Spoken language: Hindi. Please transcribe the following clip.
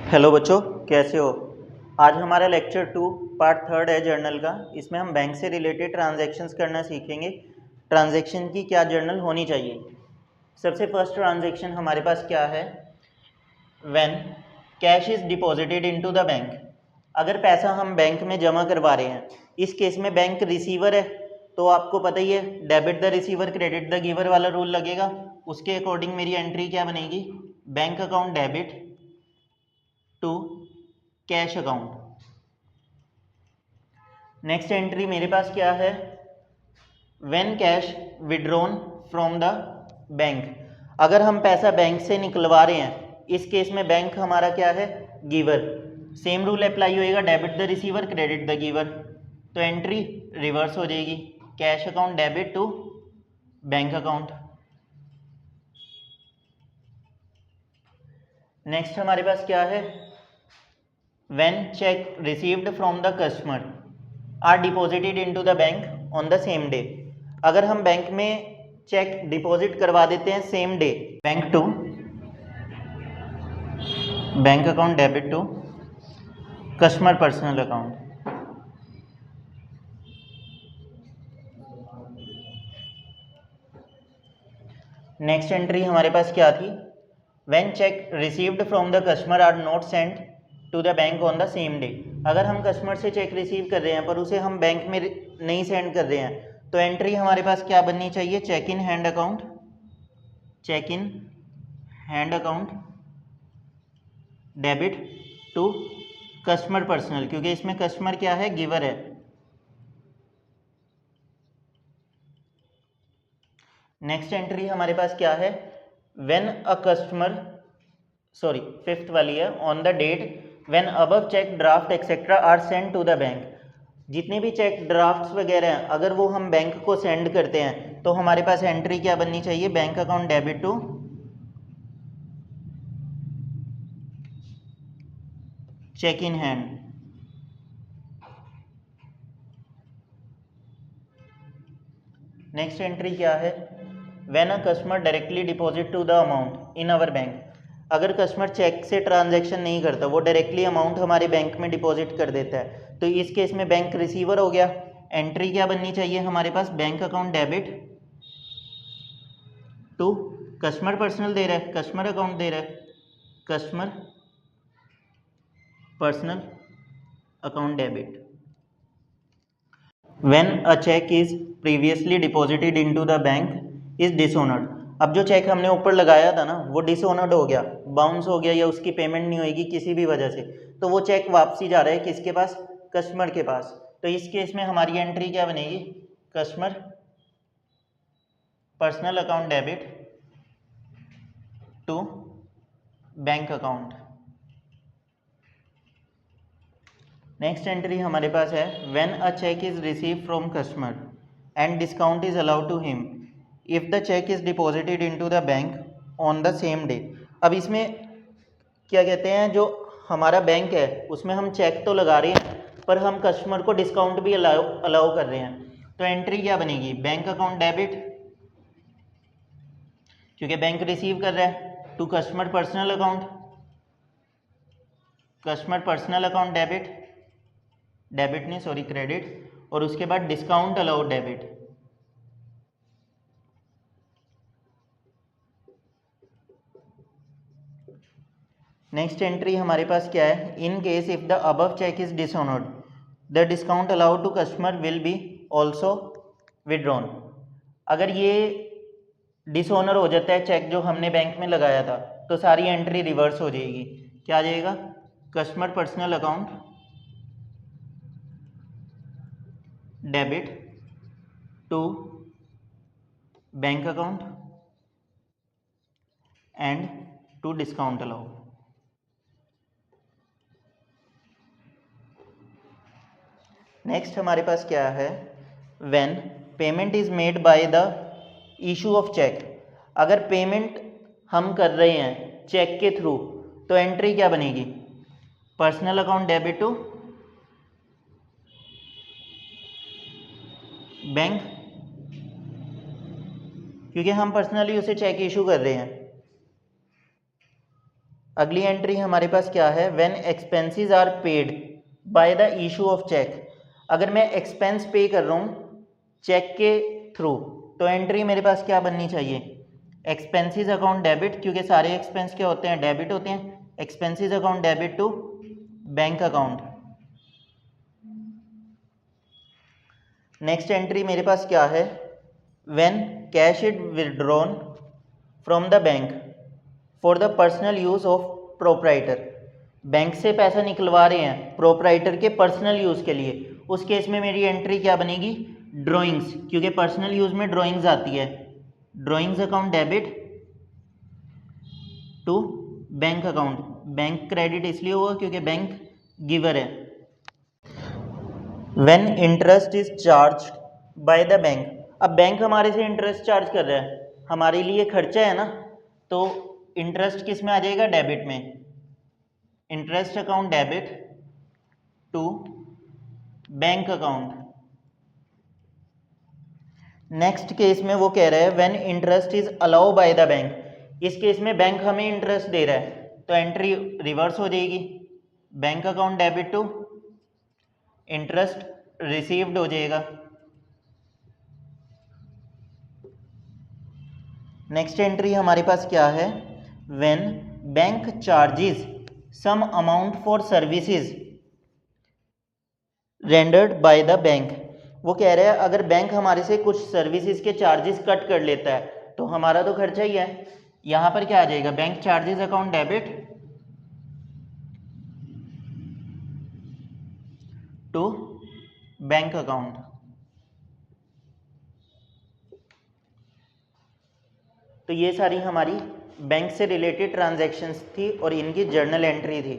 हेलो बच्चों, कैसे हो। आज हमारा लेक्चर 2 पार्ट 3 है जर्नल का। इसमें हम बैंक से रिलेटेड ट्रांजैक्शंस करना सीखेंगे। ट्रांजैक्शन की क्या जर्नल होनी चाहिए। सबसे फर्स्ट ट्रांजैक्शन हमारे पास क्या है, when cash is deposited into the bank. अगर पैसा हम बैंक में जमा करवा रहे हैं, इस केस में बैंक रिसीवर है, तो आपको पता ही है debit the receiver credit the giver वाला रूल लगेगा। उसके अकॉर्डिंग मेरी एंट्री क्या बनेगी, bank account debit to cash account. Next entry मेरे पास क्या है, when cash withdrawn from the bank. अगर हम पैसा बैंक से निकलवा रहे हैं, इस केस में बैंक हमारा क्या है, गिवर। सेम रूल अप्लाई होएगा, debit the receiver credit the giver. तो एंट्री रिवर्स हो जाएगी, cash account debit to bank account. Next हमारे पास क्या है, when check received from the customer are deposited into the bank on the same day। अगर हम बैंक में चेक डिपॉजिट करवा देते हैं same day, bank to bank account debit to customer personal account. Next entry हमारे पास क्या थी, when cheque received from the customer are not sent to the bank on the same day. अगर हम कस्टमर से चेक रिसीव कर रहे हैं पर उसे हम बैंक में नहीं सेंड कर रहे हैं, तो एंट्री हमारे पास क्या बननी चाहिए, cheque in hand account, cheque in hand account debit to customer personal, क्योंकि इसमें कस्टमर क्या है, गिवर है। नेक्स्ट एंट्री हमारे पास क्या है, when a customer, sorry fifth वाली है, on the date when above cheque draft etcetera are send to the bank. जितने भी चेक ड्राफ्ट्स वगैरह हैं, अगर वो हम बैंक को सेंड करते हैं, तो हमारे पास एंट्री क्या बननी चाहिए, bank account debit to cheque in hand. Next entry क्या है, when a customer directly deposit to the amount in our bank. अगर कस्टमर चेक से ट्रांजैक्शन नहीं करता, वो डायरेक्टली अमाउंट हमारे बैंक में डिपॉजिट कर देता है, तो इस केस में बैंक रिसीवर हो गया। एंट्री क्या बननी चाहिए हमारे पास, bank account debit to customer personal दे रहा है, कस्टमर अकाउंट दे रहा है, customer personal account debit. When a cheque is previously deposited into the bank is dishonoured. अब जो चेक हमने ऊपर लगाया था ना, वो डिसऑनर्ड हो गया, बाउंस हो गया, या उसकी पेमेंट नहीं होगी किसी भी वजह से, तो वो चेक वापसी जा रहा है किसके पास, कस्टमर के पास। तो इस केस में हमारी एंट्री क्या बनेगी, customer personal account debit to bank account. Next entry हमारे पास है, when a cheque is receive from customer and discount is allowed to him if the cheque is deposited into the bank on the same day. अब इसमें क्या कहते हैं, जो हमारा बैंक है उसमें हम चेक तो लगा रहे हैं, पर हम कस्टमर को डिस्काउंट भी अलाउ कर रहे हैं। तो एंट्री क्या बनेगी, बैंक अकाउंट डेबिट, क्योंकि बैंक रिसीव कर रहा है, to customer personal account, customer personal account debit, debit नहीं सॉरी क्रेडिट, और उसके बाद discount allowed debit. Next entry हमारे पास क्या है, in case if the above cheque is dishonoured the discount allowed to customer will be also withdrawn. अगर ये डिसऑनर हो जाता है चेक जो हमने बैंक में लगाया था, तो सारी एंट्री रिवर्स हो जाएगी। क्या आ जाएगा, customer personal account debit to bank account and to discount allow. Next हमारे पास क्या है, when payment is made by the issue of cheque. अगर पेमेंट हम कर रहे हैं चेक के थ्रू, तो एंट्री क्या बनेगी, personal account debit to bank, क्योंकि हम पर्सनली उसे चेक इशू कर रहे हैं। अगली एंट्री हमारे पास क्या है, when expenses are paid by the issue of cheque. अगर मैं एक्सपेंस पे कर रहा हूँ चेक के थ्रू तो एंट्री मेरे पास क्या बननी चाहिए, एक्सपेंसेस अकाउंट डेबिट, क्योंकि सारे एक्सपेंस क्या होते हैं, डेबिट होते हैं। Expenses account debit to bank account. Next entry मेरे पास क्या है, when cash is withdrawn from the bank for the personal use of proprietor. Bank से पैसा निकलवा रहे हैं प्रोप्राइटर के पर्सनल यूज़ के लिए, उस केस में मेरी एंट्री क्या बनेगी, ड्राइंग्स, क्योंकि पर्सनल यूज़ में ड्राइंग्स आती है। Drawings account debit to bank account. Bank credit इसलिए होगा क्योंकि बैंक गिवर है। When interest is charge by the bank. अब बैंक हमारे से इंटरेस्ट चार्ज कर रहा है, हमारे लिए खर्चा है ना, तो इंटरेस्ट किस में आ जाएगा, डेबिट में। Interest account debit to bank account. Next case में वो कह रहा है when interest is allow by the bank. इस केस में बैंक हमें इंटरेस्ट दे रहा है तो एंट्री रिवर्स हो जाएगी, bank account debit to interest received हो जाएगा। नेक्स्ट एंट्री हमारे पास क्या है, when bank charges some amount for services rendered by the bank. वो कह रहे हैं अगर बैंक हमारे से कुछ सर्विसेज के चार्जेस कट कर लेता है तो हमारा तो खर्चा ही है। यहाँ पर क्या आ जाएगा, bank charges account debit to bank account. तो ये सारी हमारी बैंक से रिलेटेड ट्रांजैक्शंस थी और इनकी जर्नल एंट्री थी।